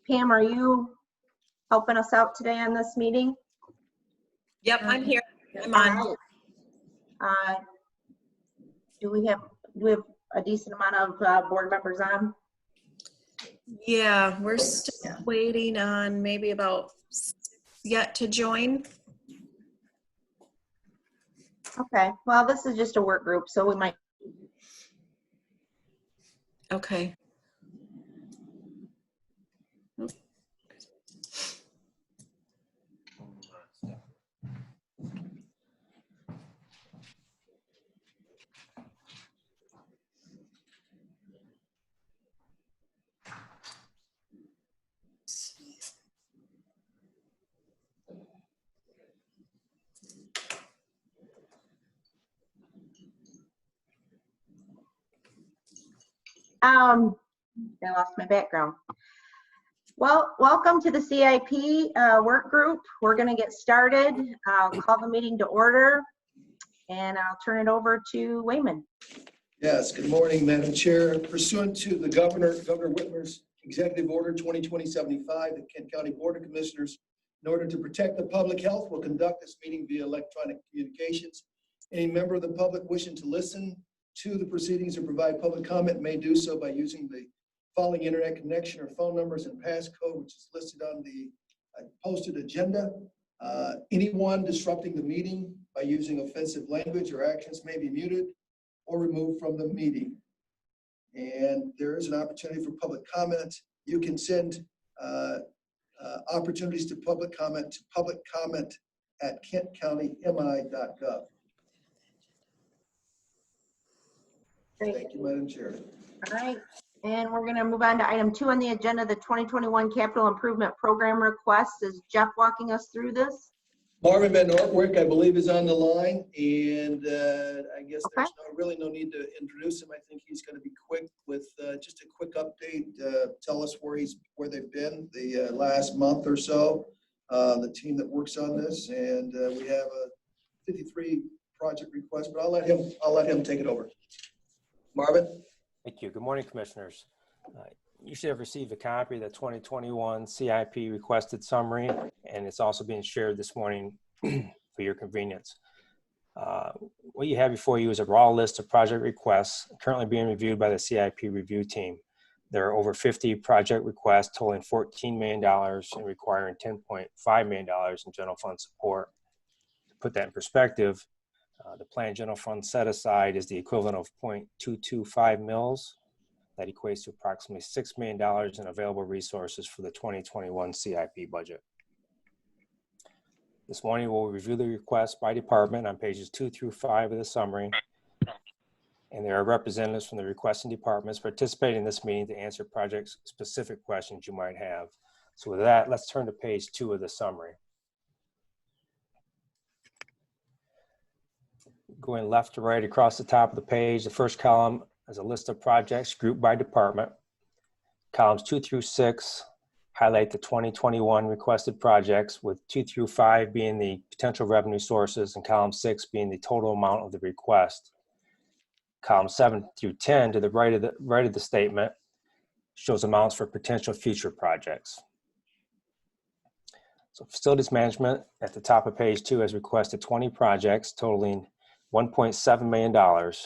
Pam, are you helping us out today on this meeting? Yep, I'm here. I'm All on. right. Do we have a decent amount of board members on? Yeah, we're still waiting on maybe about 6 yet to join. Okay, well, this is just a work group, so we might. Okay. I lost my background. Well, welcome to the CIP work group. We're going to get started. I'll call the meeting to order, and I'll turn it over to Wayman. Yes, good morning, Madam Chair. Pursuant to the Governor Whitmer's Executive Order 2020-75, the Kent County Board of Commissioners, in order to protect the public health, will conduct this meeting via electronic communications. Any member of the public wishing to listen to the proceedings or provide public comment may do so by using the following internet connection or phone numbers and passcode, which is listed on the posted agenda. Anyone disrupting the meeting by using offensive language or actions may be muted or removed from the meeting. And there is an opportunity for public comment. You can send opportunities to public comment at kentcountymi.gov. Great. Thank you, Madam Chair. All right, and we're going to move on to item 2 on the agenda, the 2021 Capital Improvement Program request. Is Jeff walking us through this? Marvin Van Nortwerk, I believe, is on the line, and I guess there's really no need to introduce him. I think he's going to be quick with just a quick update. Tell us where they've been the last month or so. The team that works on this, and we have a 53 project request, but I'll let him take it over. Marvin. Thank you. Good morning, Commissioners. You should have received a copy of the 2021 CIP requested summary, and it's also being shared this morning for your convenience. What you have before you is a raw list of project requests currently being reviewed by the CIP review team. There are over 50 project requests totaling $14 million and requiring $10.5 million in general fund support. To put that in perspective, the planned general fund set aside is the equivalent of 0.225 mils. That equates to approximately $6 million in available resources for the 2021 CIP budget. This morning, we'll review the requests by department on pages 2 through 5 of the summary. And there are representatives from the requesting departments participating in this meeting to answer project-specific questions you might have. So with that, let's turn to page 2 of the summary. Going left to right across the top of the page, the first column is a list of projects grouped by department. Columns 2 through 6 highlight the 2021 requested projects, with 2 through 5 being the potential revenue sources and column 6 being the total amount of the request. Column 7 through 10 to the right of the statement shows amounts for potential future projects. So facilities management at the top of page 2 has requested 20 projects totaling $1.7 million,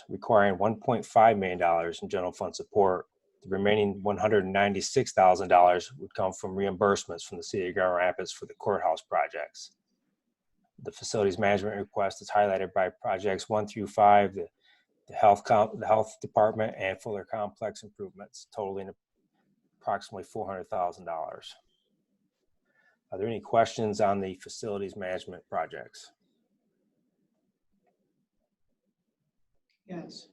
requiring $1.5 million in general fund support. The remaining $196,000 would come from reimbursements from the City of Grand Rapids for the courthouse projects. The facilities management request is highlighted by projects 1 through 5, the health department and Fuller complex improvements, totaling approximately $400,000. Are there any questions on the facilities management projects? Yes.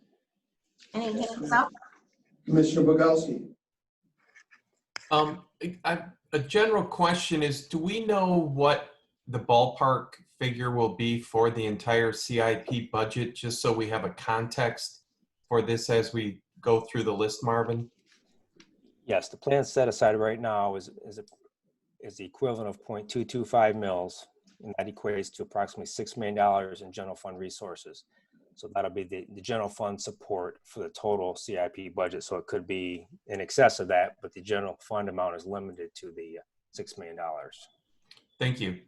Any hands up? Commissioner Bogowski. A general question is, do we know what the ballpark figure will be for the entire CIP budget, just so we have a context for this as we go through the list, Marvin? Yes, the plan set aside right now is the equivalent of 0.225 mils, and that equates to approximately $6 million in general fund resources. So that'll be the general fund support for the total CIP budget. So it could be in excess of that, but the general fund amount is limited to the $6 million. Thank you.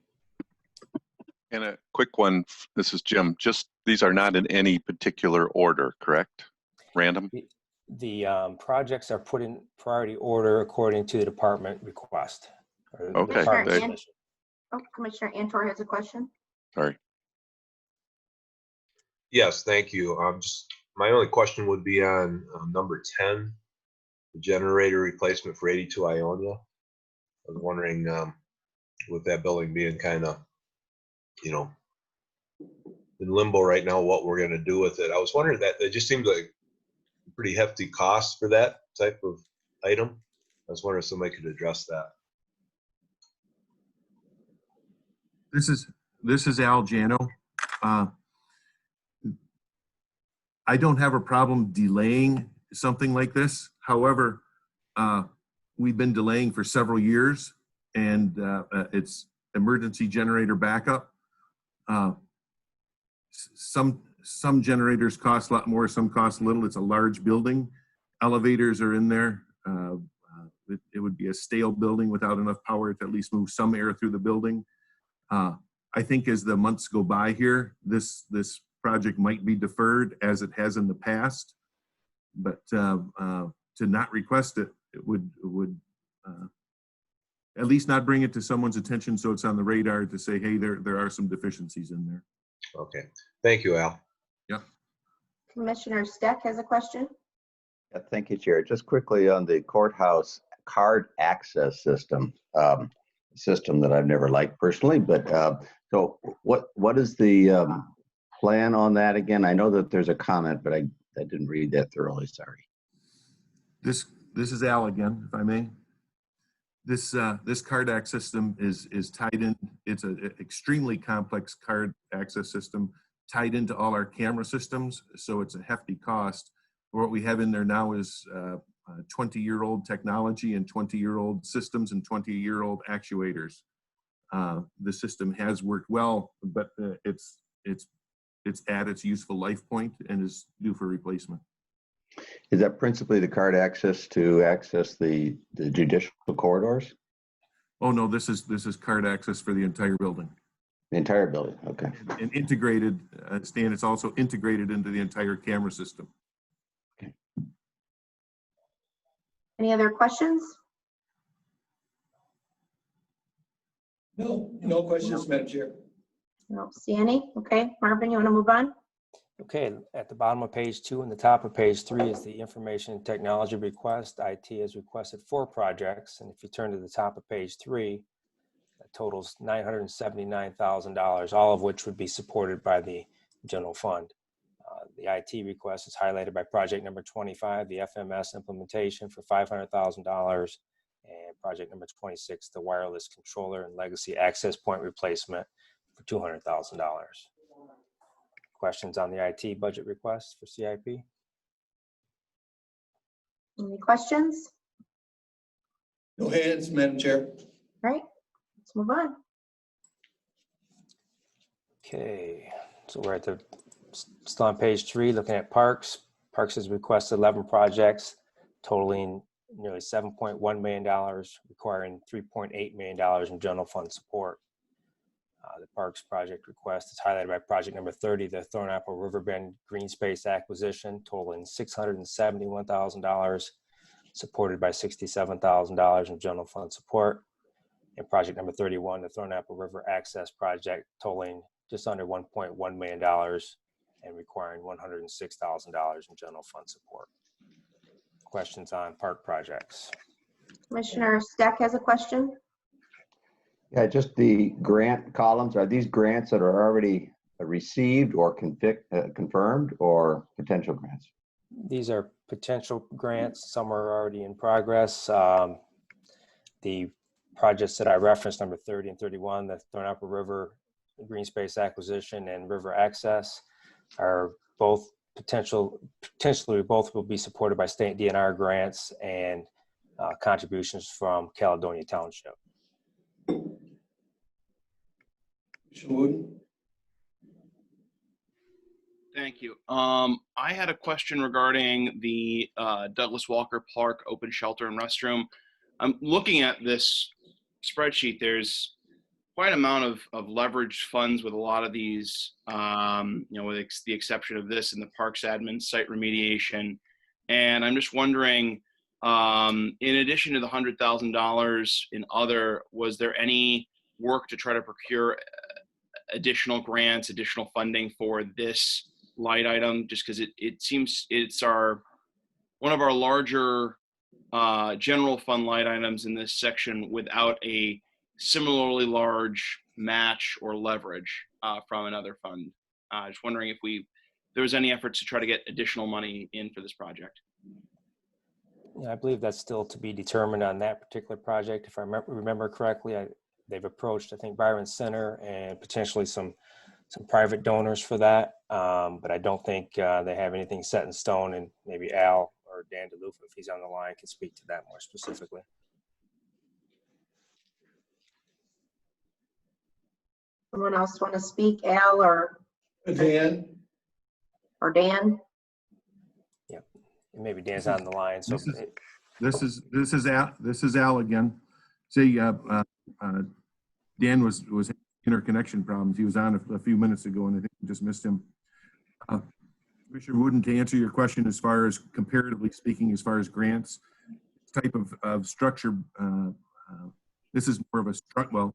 And a quick one, this is Jim, just these are not in any particular order, correct? Random? The projects are put in priority order according to the department request. Okay. Commissioner They- Ant- oh, Commissioner Antor has a question. Sorry. Yes, thank you. Just my only question would be on number 10, the generator replacement for 82 Ionia. I was wondering, with that building being kind of, in limbo right now, what we're going to do with it. I was wondering that it just seems like a pretty hefty cost for that type of item. I was wondering if somebody could address that. This is Al Jano. I don't have a problem delaying something like this. However, we've been delaying for several years, and it's emergency generator backup. Some generators cost a lot more, some cost little. It's a large building. Elevators are in there. It would be a stale building without enough power to at least move some air through the building. I think as the months go by here, this project might be deferred as it has in the past, but to not request it, it would at least not bring it to someone's attention so it's on the radar to say, hey, there are some deficiencies in there. Okay. Thank you, Al. Yeah. Commissioner Steck has a question. Yeah, thank you, Chair. Just quickly on the courthouse card access system, system that I've never liked personally, but so what is the plan on that again? I know that there's a comment, but I didn't read that thoroughly. Sorry. This is Al again, if I may. This card access system is tied in. It's an extremely complex card access system tied into all our camera systems, so it's a hefty cost. What we have in there now is 20-year-old technology and 20-year-old systems and 20-year-old actuators. The system has worked well, but it's at its useful life point and is due for replacement. Is that principally the card access to access the judicial corridors? Oh no, this is card access for the entire building. The entire building, okay. And integrated, Stan, it's also integrated into the entire camera system. Okay. Any other questions? No questions, Madam Chair. I don't see any. Okay, Marvin, you want to move on? Okay, at the bottom of page 2 and the top of page 3 is the information and technology request. IT has requested 4 projects, and if you turn to the top of page 3, that totals $979,000, all of which would be supported by the general fund. The IT request is highlighted by project number 25, the FMS implementation for $500,000, and project number 26, the wireless controller and legacy access point replacement for $200,000. Questions on the IT budget request for CIP? Any questions? No hands, Madam Chair. All right, let's move on. Okay, so we're at still on page 3, looking at Parks. Parks has requested 11 projects totaling nearly $7.1 million, requiring $3.8 million in general fund support. The Parks project request is highlighted by project number 30, the Thornapple Riverbend Green Space acquisition, totaling $671,000, supported by $67,000 in general fund support. And project number 31, the Thornapple River Access Project, totaling just under $1.1 million and requiring $106,000 in general fund support. Questions on park projects? Commissioner Steck has a question. Yeah, just the grant columns, are these grants that are already received or confirmed or potential grants? These are potential grants. Some are already in progress. The projects that I referenced, number 30 and 31, the Thornapple River Green Space Acquisition and River Access, are both potentially both will be supported by state DNR grants and contributions from Caledonia Township. Commissioner Wooten. Thank you. I had a question regarding the Douglas Walker Park open shelter and restroom. I'm looking at this spreadsheet. There's quite an amount of leveraged funds with a lot of these, with the exception of this and the parks admin site remediation. And I'm just wondering, in addition to the $100,000 in other, was there any work to try to procure additional grants, additional funding for this light item? Just because it seems it's one of our larger general fund light items in this section without a similarly large match or leverage from another fund. Just wondering if there was any efforts to try to get additional money in for this project. Yeah, I believe that's still to be determined on that particular project. If I remember correctly, they've approached, I think, Byron Center and potentially some private donors for that. But I don't think they have anything set in stone, and maybe Al or Dan DeLufa, if he's on the line, can speak to that more specifically. Someone else want to speak, Al or Dan? or Dan? Yep, and maybe Dan's on the line. So This is Al again. See, Dan was having interconnection problems. He was on a few minutes ago, and I think we just missed him. Commissioner Wooden, to answer your question, as far as comparatively speaking, as far as grants, type of structure, this is more of a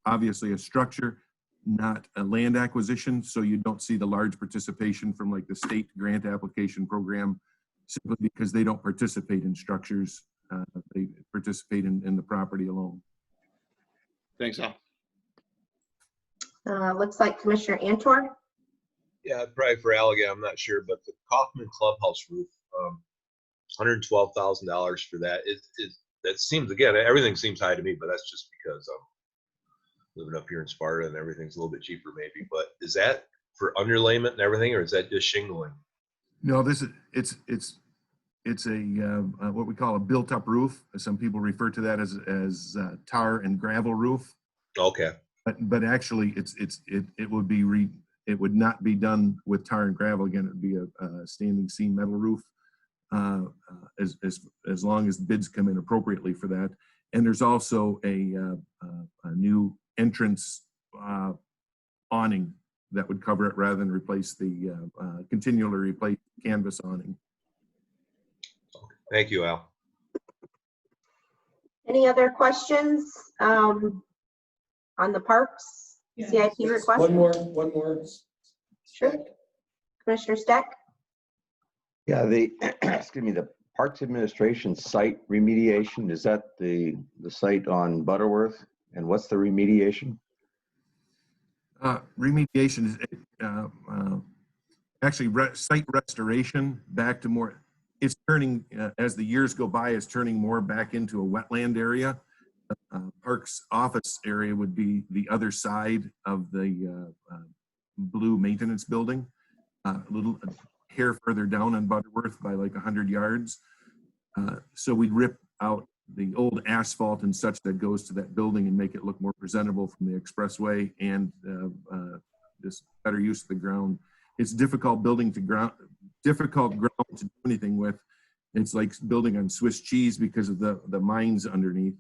obviously a structure, not a land acquisition. So you don't see the large participation from like the state grant application program, simply because they don't participate in structures. They participate in the property alone. Thanks, Al. Looks like Commissioner Antor. Yeah, probably for Al again, I'm not sure, but the Hoffman Clubhouse roof, $112,000 for that. That seems, again, everything seems high to me, but that's just because I'm living up here in Sparta and everything's a little bit cheaper maybe. But is that for underlayment and everything, or is that just shingling? No, it's a what we call a built-up roof. Some people refer to that as tar and gravel roof. Okay. But actually, it would not be done with tar and gravel. Again, it would be a standing seam metal roof, as long as bids come in appropriately for that. And there's also a new entrance awning that would cover it rather than replace the continually replace canvas awning. Thank you, Al. Any other questions on the parks CIP request? One more. Sure. Commissioner Steck? Yeah, excuse me, the Parks Administration site remediation, is that the site on Butterworth? And what's the remediation? Remediation is actually site restoration back to more, it's turning, as the years go by, it's turning more back into a wetland area. Parks office area would be the other side of the blue maintenance building, a little hair further down on Butterworth by like 100 yards. So we'd rip out the old asphalt and such that goes to that building and make it look more presentable from the expressway, and just better use of the ground. It's difficult ground to do anything with. It's like building on Swiss cheese because of the mines underneath.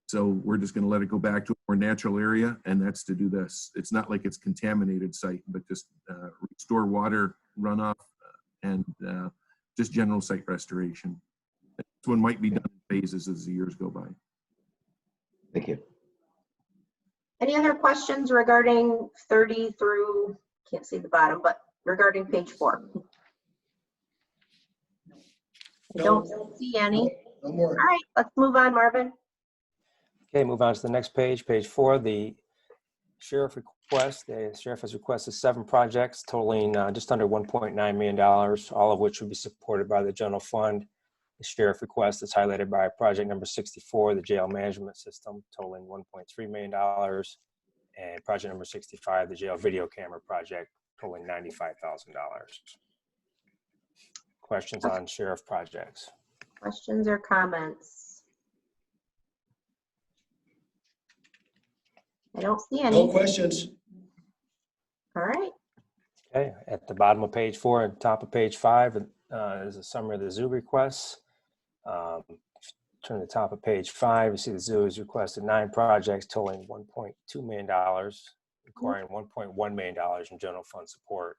So we're just going to let it go back to a more natural area, and that's to do this. It's not like it's contaminated site, but just restore water runoff and just general site restoration. This one might be done in phases as the years go by. Thank you. Any other questions regarding 30 through, can't see the bottom, but regarding page 4? I don't see any. No more. All right, let's move on, Marvin. okay, move on to the next page, page 4. The sheriff request. The sheriff has requested 7 projects totaling just under $1.9 million, all of which would be supported by the general fund. The sheriff request is highlighted by project number 64, the jail management system, totaling $1.3 million, and project number 65, the jail video camera project, totaling $95,000. Questions on sheriff projects? Questions or comments? I don't see any. No questions. All right. Okay, at the bottom of page 4 and top of page 5 is a summary of the zoo requests. Turn to the top of page 5, you see the zoo has requested 9 projects totaling $1.2 million, requiring $1.1 million in general fund support.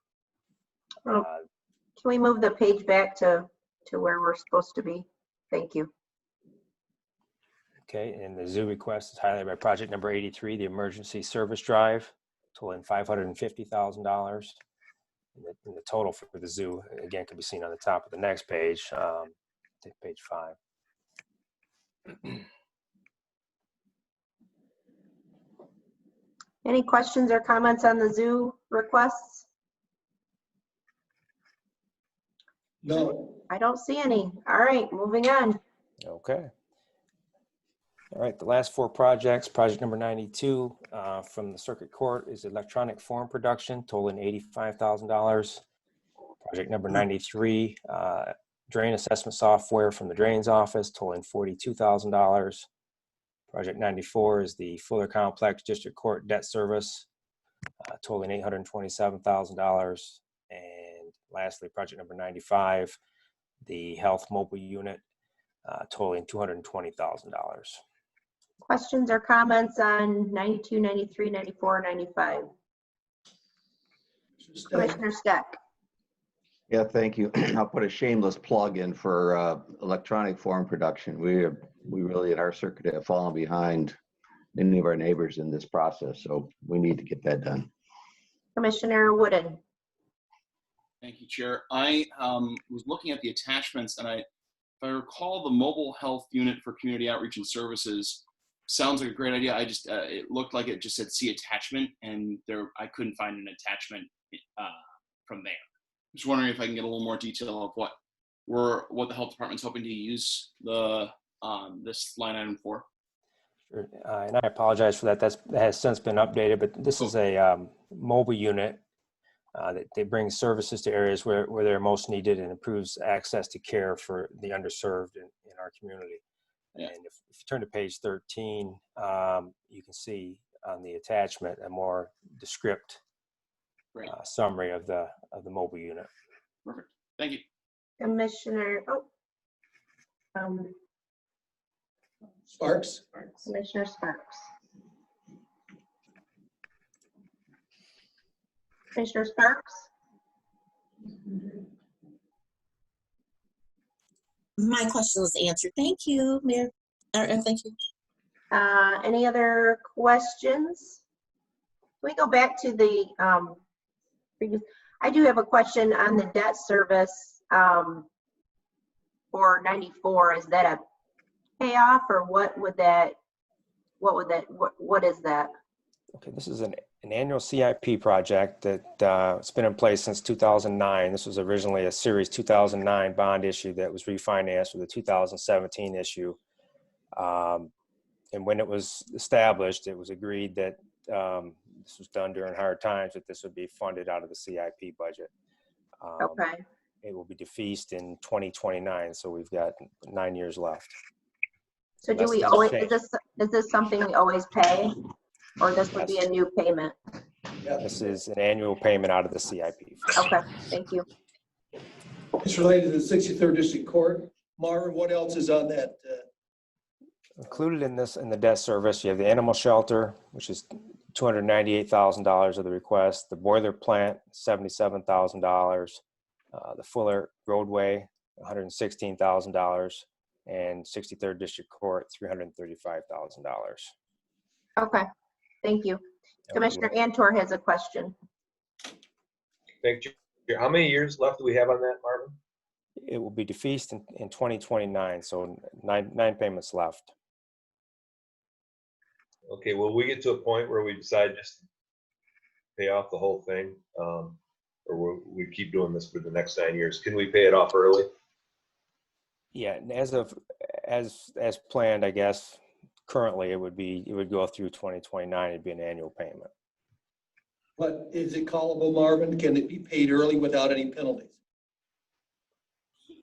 Oh, can we move the page back to where we're supposed to be? Thank you. Okay, and the zoo request is highlighted by project number 83, the emergency service drive, totaling $550,000. And the total for the zoo, again, can be seen on the top of the next page, page 5. Any questions or comments on the zoo requests? No. I don't see any. All right, moving on. Okay. All right, the last 4 projects, project number 92 from the circuit court is electronic form production, totaling $85,000. Project number 93, drain assessment software from the drains office, totaling $42,000. Project 94 is the Fuller Complex District Court debt service, totaling $827,000. And lastly, project number 95, the health mobile unit, totaling $220,000. Questions or comments on 92, 93, 94, 95? Commissioner Steck. Yeah, thank you. I'll put a shameless plug in for electronic form production. We really in our circuit have fallen behind many of our neighbors in this process, so we need to get that done. Commissioner Wooden. Thank you, Chair. I was looking at the attachments, and if I recall, the mobile health unit for community outreach and services sounds like a great idea. I just it looked like it just said see attachment, and I couldn't find an attachment from there. Just wondering if I can get a little more detail of what the health department's hoping to use the this line item for. Sure. And I apologize for that. That has since been updated, but this is a mobile unit that they bring services to areas where they're most needed and improves access to care for the underserved in our community. Yeah. And if you turn to page 13, you can see on the attachment a more descriptive summary of the mobile unit. Perfect. Thank you. Commissioner, Sparks? Commissioner Sparks. Commissioner Sparks? My question was answered. Thank you, Mayor. Thank you. Any other questions? Can we go back to the previous? I do have a question on the debt service for 94. Is that a payoff, or what is that? Okay, this is an annual CIP project that it's been in place since 2009. This was originally a Series 2009 bond issue that was refinanced with a 2017 issue. And when it was established, it was agreed that this was done during hard times, that this would be funded out of the CIP budget. Okay. It will be defeased in 2029, so we've got 9 years left. So do we always, is this something we always pay, or this would be a new payment? This is an annual payment out of the CIP. Okay, thank you. It's related to the 63rd District Court. Marvin, what else is on that? Included in the debt service, you have the animal shelter, which is $298,000 of the request, the boiler plant, $77,000, the Fuller roadway, $116,000, and 63rd District Court, $335,000. Okay, thank you. Commissioner Antor has a question. Thank you. How many years left do we have on that, Marvin? It will be defeased in 2029, so nine payments left. Okay, will we get to a point where we decide just to pay off the whole thing? Or will we keep doing this for the next 9 years? Can we pay it off early? Yeah, as planned, I guess, currently it would go through 2029. It'd be an annual payment. But is it callable, Marvin? Can it be paid early without any penalties?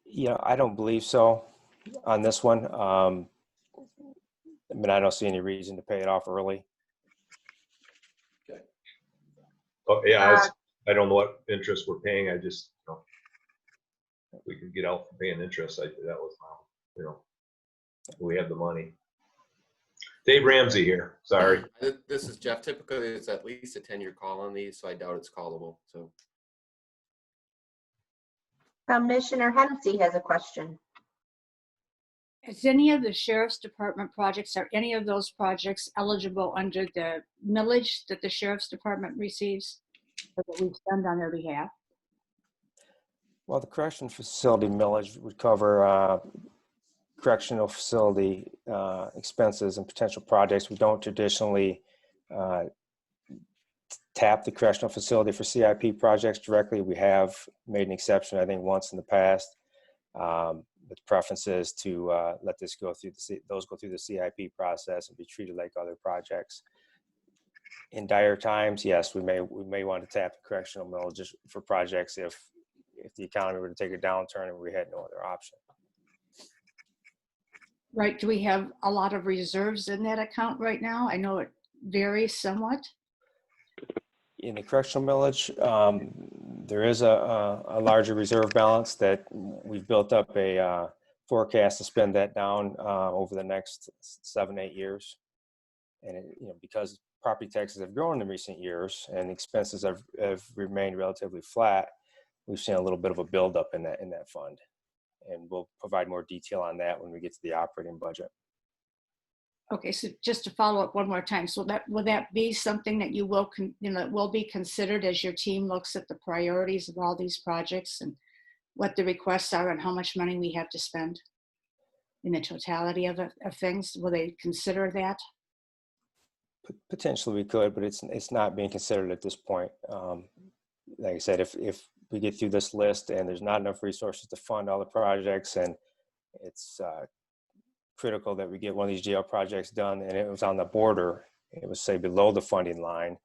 Yeah, I don't believe so on this one. I mean, I don't see any reason to pay it off early. Okay. Oh, yeah, I don't know what interest we're paying. I just, you know, if we could get out from paying interest, that was, you know, we have the money. Dave Ramsey here. Sorry. This is Jeff. Typically, it's at least a 10-year call on these, so I doubt it's callable. So, Commissioner Hennessy has a question. Is any of the sheriff's department projects, are any of those projects eligible under the millage that the sheriff's department receives or that we spend on their behalf? Well, the correction facility millage would cover correctional facility expenses and potential projects. We don't traditionally tap the correctional facility for CIP projects directly. We have made an exception, I think, once in the past, with preferences to let this go through those go through the CIP process and be treated like other projects. In dire times, yes, we may want to tap the correctional millage just for projects if the economy were to take a downturn and we had no other option. Right. Do we have a lot of reserves in that account right now? I know it varies somewhat. In the correctional millage, there is a larger reserve balance that we've built up a forecast to spend that down over the next 7-8 years. And because property taxes have grown in recent years and expenses have remained relatively flat, we've seen a little bit of a buildup in that fund. And we'll provide more detail on that when we get to the operating budget. Okay, so just to follow up one more time, so will that be something that you will will be considered as your team looks at the priorities of all these projects and what the requests are and how much money we have to spend in the totality of things? Will they consider that? Potentially we could, but it's not being considered at this point. Like I said, if we get through this list and there's not enough resources to fund all the projects, and it's critical that we get one of these jail projects done, and it was on the border, it was say below the funding line,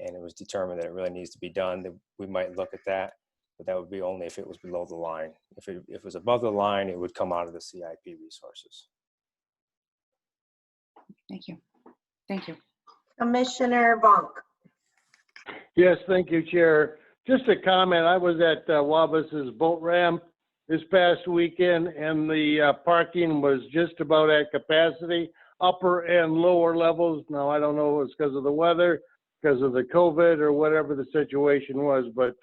and it was determined that it really needs to be done, that we might look at that, but that would be only if it was below the line. If it was above the line, it would come out of the CIP resources. Thank you. Thank you. Commissioner Bonk. Yes, thank you, Chair. Just a comment. I was at Wabas's boat ramp this past weekend, and the parking was just about at capacity, upper and lower levels. Now, I don't know if it's because of the weather, because of the COVID, or whatever the situation was, but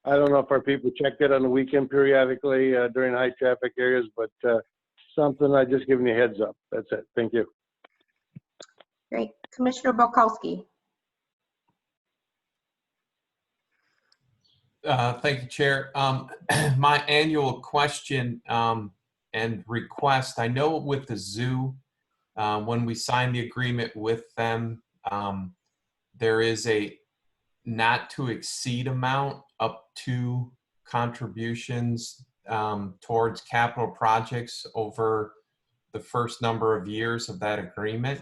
I don't know if our people checked it on the weekend periodically during high traffic areas, but something I just giving you a heads up. That's it. Thank you. Great. Commissioner Bukowski. Thank you, Chair. My annual question and request, I know with the zoo, when we signed the agreement with them, there is a not to exceed amount up to contributions towards capital projects over the first number of years of that agreement.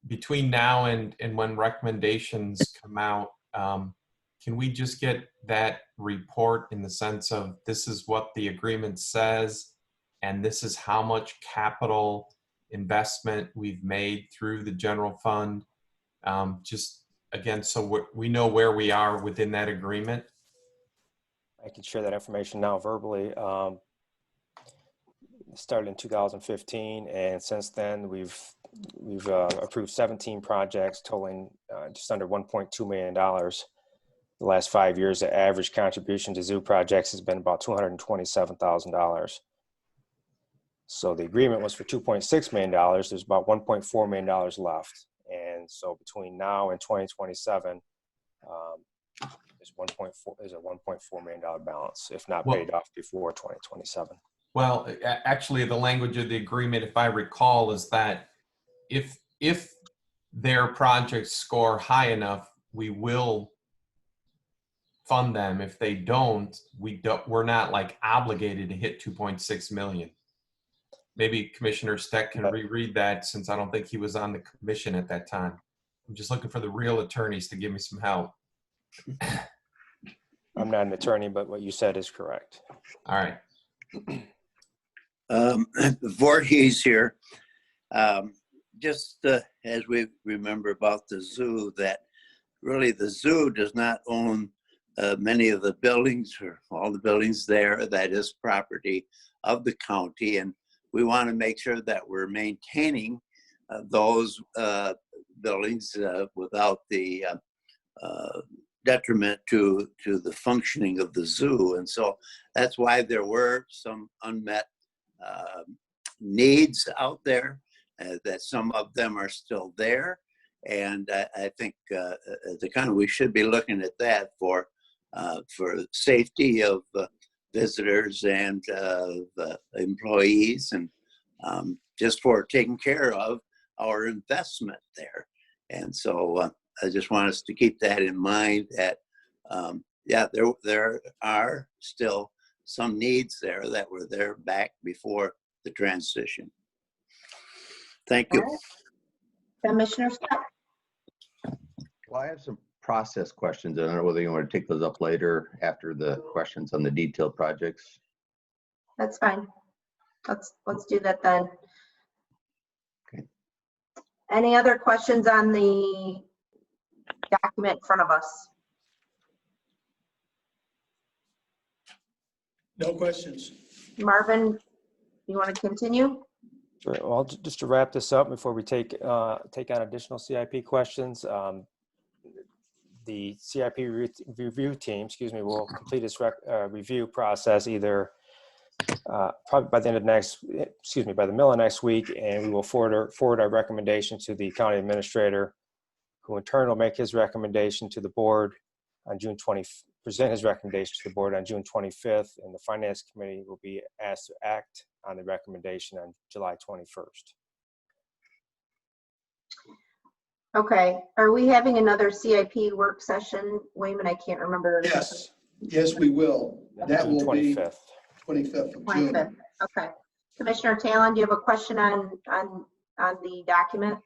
Between now and when recommendations come out, can we just get that report in the sense of this is what the agreement says and this is how much capital investment we've made through the general fund? Just again, so we know where we are within that agreement. I can share that information now verbally. Started in 2015, and since then we've approved 17 projects totaling just under $1.2 million. The last 5 years, the average contribution to zoo projects has been about $227,000. So the agreement was for $2.6 million. There's about $1.4 million left, and so between now and 2027, there's a $1.4 million balance, if not paid off before 2027. Well, actually, the language of the agreement, if I recall, is that if their projects score high enough, we will fund them. If they don't, we're not like obligated to hit 2.6 million. Maybe Commissioner Steck can reread that, since I don't think he was on the commission at that time. I'm just looking for the real attorneys to give me some help. I'm not an attorney, but what you said is correct. All right. Voorhees here. just as we remember about the zoo, that really the zoo does not own many of the buildings or all the buildings there. That is property of the county, and we want to make sure that we're maintaining those buildings without the detriment to the functioning of the zoo. And so that's why there were some unmet needs out there, that some of them are still there. And I think we should be looking at that for safety of visitors and employees, and just for taking care of our investment there. And so I just want us to keep that in mind, that there are still some needs there that were there back before the transition. Thank you. Commissioner Scott. Well, I have some process questions. I don't know whether you want to take those up later after the questions on the detailed projects. That's fine. Let's do that then. Okay. Any other questions on the document in front of us? No questions. Marvin, you want to continue? Sure. Well, just to wrap this up before we take on additional CIP questions, the CIP review team, will complete its review process either probably by the end of by the middle of next week, and we will forward our recommendation to the county administrator, who in turn will make his recommendation to the board on June 20th, present his recommendation to the board on June 25th, and the finance committee will be asked to act on the recommendation on July 21st. Okay, are we having another CIP work session? Wayman, I can't remember. Yes, we will. That will be 25th. 25th of June. 25th. Okay. Commissioner Talon, do you have a question on the document?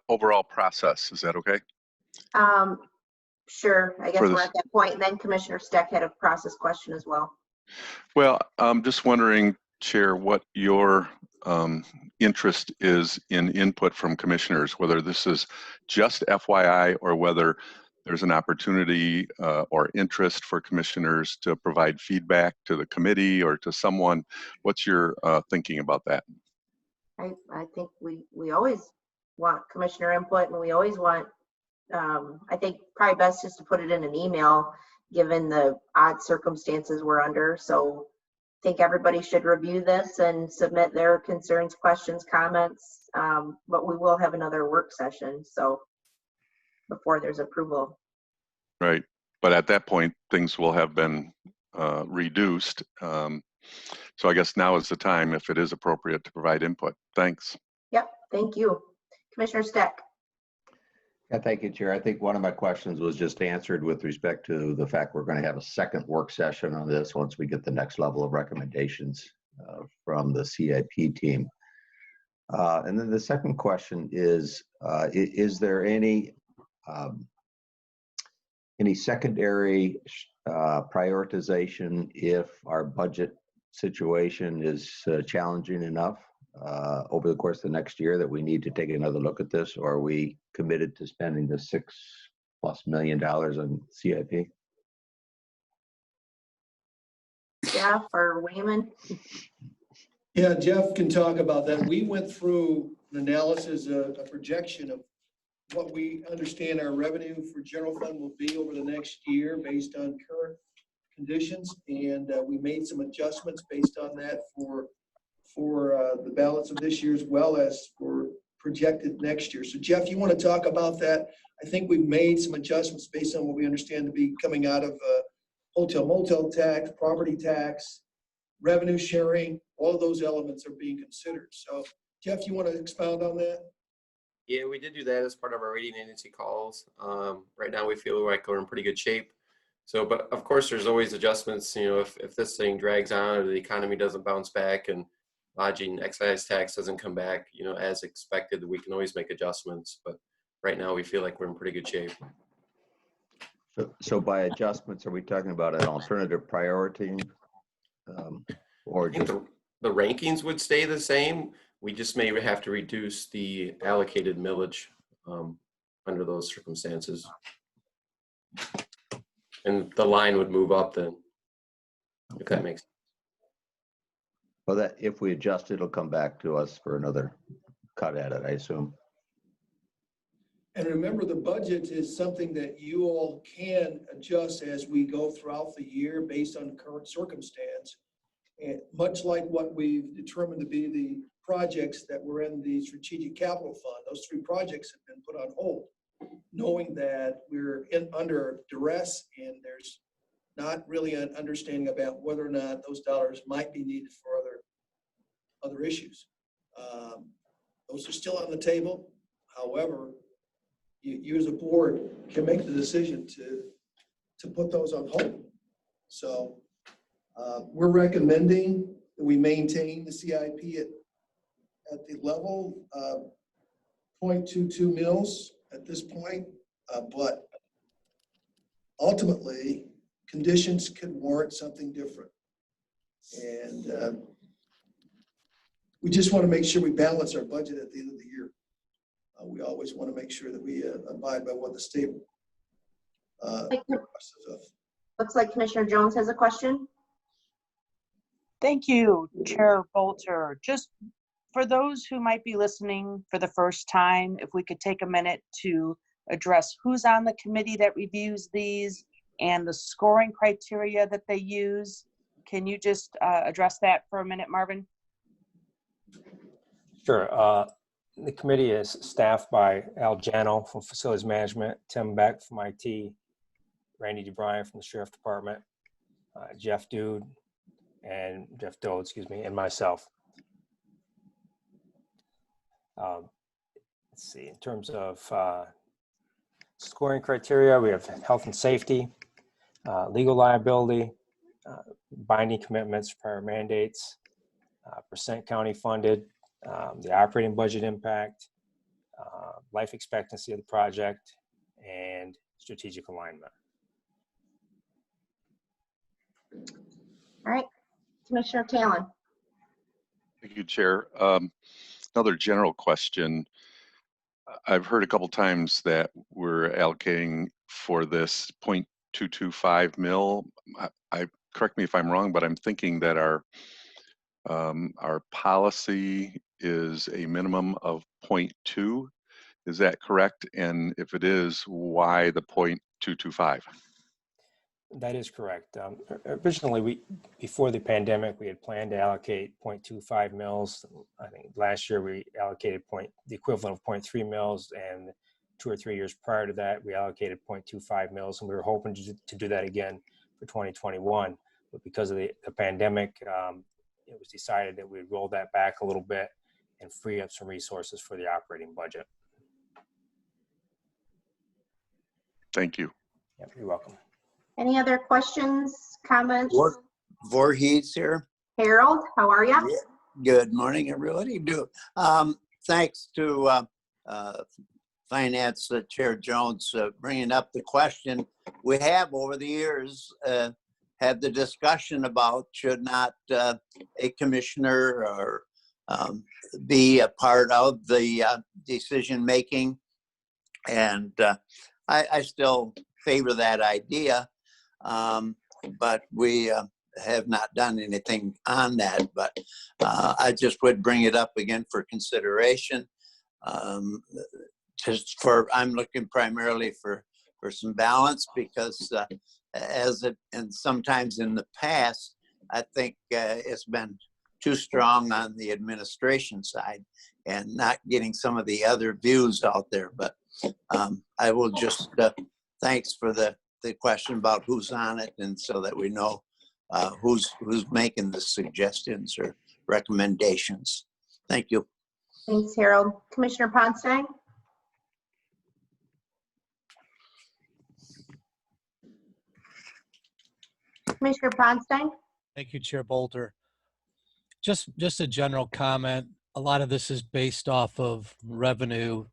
Overall process, is that okay? Sure, I guess we're at that point. And then Commissioner Steck had a process question as well. Well, I'm just wondering, Chair, what your interest is in input from commissioners, whether this is just FYI or whether there's an opportunity or interest for commissioners to provide feedback to the committee or to someone. What's your thinking about that? I think we always want commissioner input, and we always want, I think probably best just to put it in an email, given the odd circumstances we're under. So I think everybody should review this and submit their concerns, questions, comments, but we will have another work session, so before there's approval. Right, but at that point, things will have been reduced. So I guess now is the time, if it is appropriate, to provide input. Thanks. Yep, thank you. Commissioner Steck. Yeah, thank you, Chair. I think one of my questions was just answered with respect to the fact we're going to have a second work session on this once we get the next level of recommendations from the CIP team. And then the second question is there any secondary prioritization if our budget situation is challenging enough over the course of the next year that we need to take another look at this, or are we committed to spending the $6+ million on CIP? Jeff or Wayman? Yeah, Jeff can talk about that. We went through an analysis, a projection of what we understand our revenue for general fund will be over the next year based on current conditions, and we made some adjustments based on that for the balance of this year as well as for projected next year. So Jeff, you want to talk about that? I think we've made some adjustments based on what we understand to be coming out of hotel motel tax, property tax, revenue sharing. All of those elements are being considered. So Jeff, you want to expound on that? Yeah, we did do that as part of our rating agency calls. Right now we feel like we're in pretty good shape. So, but of course there's always adjustments, if this thing drags on or the economy doesn't bounce back and lodging excise tax doesn't come back, as expected, we can always make adjustments. But right now we feel like we're in pretty good shape. So by adjustments, are we talking about an alternative priority? Or just... The rankings would stay the same. we just may have to reduce the allocated millage under those circumstances. And the line would move up then, if that makes sense. Well, that if we adjust, it'll come back to us for another cut at it, I assume. And remember, the budget is something that you all can adjust as we go throughout the year based on current circumstance. And much like what we've determined to be the projects that were in the strategic capital fund, those 3 projects have been put on hold, knowing that we're under duress and there's not really an understanding about whether or not those dollars might be needed for other issues. Those are still on the table. However, you as a board can make the decision to put those on hold. So we're recommending that we maintain the CIP at the level of 0.22 mils at this point, but ultimately conditions could warrant something different. And we just want to make sure we balance our budget at the end of the year. We always want to make sure that we abide by what the state requests of us. Looks like Commissioner Jones has a question. Thank you, Chair Bolter. Just for those who might be listening for the first time, if we could take a minute to address who's on the committee that reviews these and the scoring criteria that they use. Can you just address that for a minute, Marvin? Sure. The committee is staffed by Al Jano from Facilities Management, Tim Beck from IT, Randy DeBryan from the Sheriff Department, Jeff Doe, and myself. Let's see, in terms of scoring criteria, we have health and safety, legal liability, binding commitments, prior mandates, percent county funded, the operating budget impact, life expectancy of the project, and strategic alignment. All right, Commissioner Talon. Thank you, Chair. Another general question. I've heard a couple times that we're allocating for this 0.225 mil. Correct me if I'm wrong, but I'm thinking that our policy is a minimum of 0.2. Is that correct? And if it is, why the 0.225? That is correct. Originally, before the pandemic, we had planned to allocate 0.25 mils. I think last year we allocated the equivalent of 0.3 mils, and 2 or 3 years prior to that, we allocated 0.25 mils, and we were hoping to do that again for 2021. But because of the pandemic, it was decided that we'd roll that back a little bit and free up some resources for the operating budget. Thank you. Yep, you're welcome. Any other questions, comments? Voorhees here. Harold, how are you? Yeah. Good morning, everybody. Thanks to Finance Chair Jones bringing up the question. We have over the years had the discussion about should not a commissioner or be a part of the decision making, and I still favor that idea. But we have not done anything on that, but I just would bring it up again for consideration. I'm looking primarily for some balance, because and sometimes in the past, I think it's been too strong on the administration side and not getting some of the other views out there. But I will just, thanks for the question about who's on it, and so that we know who's making the suggestions or recommendations. Thank you. Thanks, Harold. Commissioner Bronstein? Commissioner Bronstein? Thank you, Chair Bolter. Just a general comment. A lot of this is based off of revenue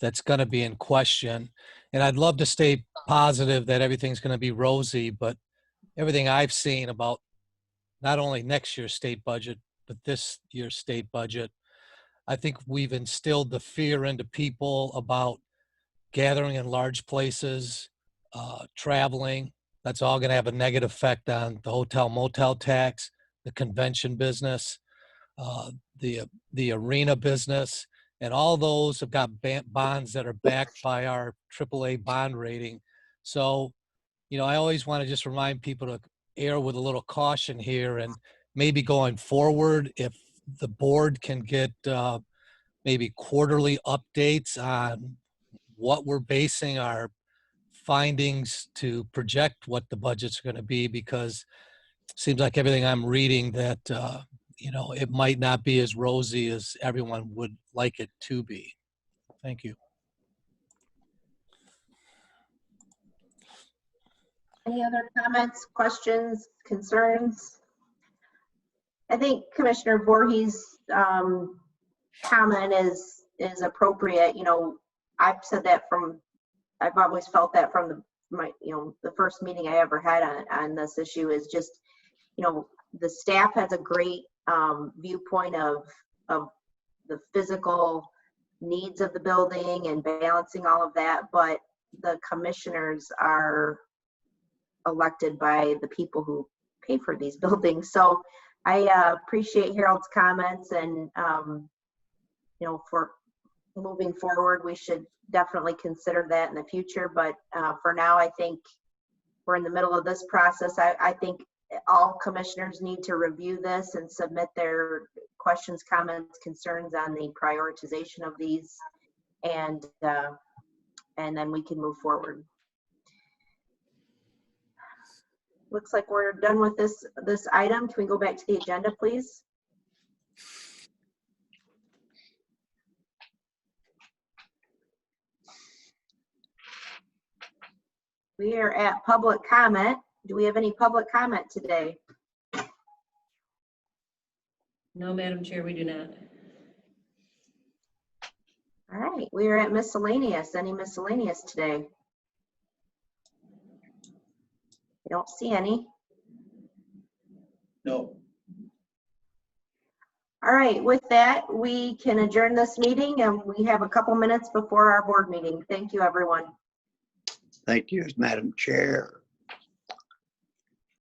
that's going to be in question. And I'd love to stay positive that everything's going to be rosy, but everything I've seen about not only next year's state budget, but this year's state budget. I think we've instilled the fear into people about gathering in large places, traveling. That's all going to have a negative effect on the hotel motel tax, the convention business, the arena business, and all those have got bonds that are backed by our AAA bond rating. So, you know, I always want to just remind people to err with a little caution here, and maybe going forward, if the board can get maybe quarterly updates on what we're basing our findings to project what the budget's going to be, because it seems like everything I'm reading that, you know, it might not be as rosy as everyone would like it to be. Thank you. Any other comments, questions, concerns? I think Commissioner Voorhees' comment is appropriate. You know, I've always felt that from the first meeting I ever had on this issue is just, you know, the staff has a great viewpoint of the physical needs of the building and balancing all of that, but the commissioners are elected by the people who pay for these buildings. So I appreciate Harold's comments, and you know, for moving forward, we should definitely consider that in the future. But for now, I think we're in the middle of this process. I think all commissioners need to review this and submit their questions, comments, concerns on the prioritization of these, and then we can move forward. Looks like we're done with this item. Can we go back to the agenda, please? We are at public comment. Do we have any public comment today? No, Madam Chair, we do not. All right, we are at miscellaneous. Any miscellaneous today? I don't see any. No. All right, with that, we can adjourn this meeting, and we have a couple minutes before our board meeting. Thank you, everyone. Thank you, Madam Chair.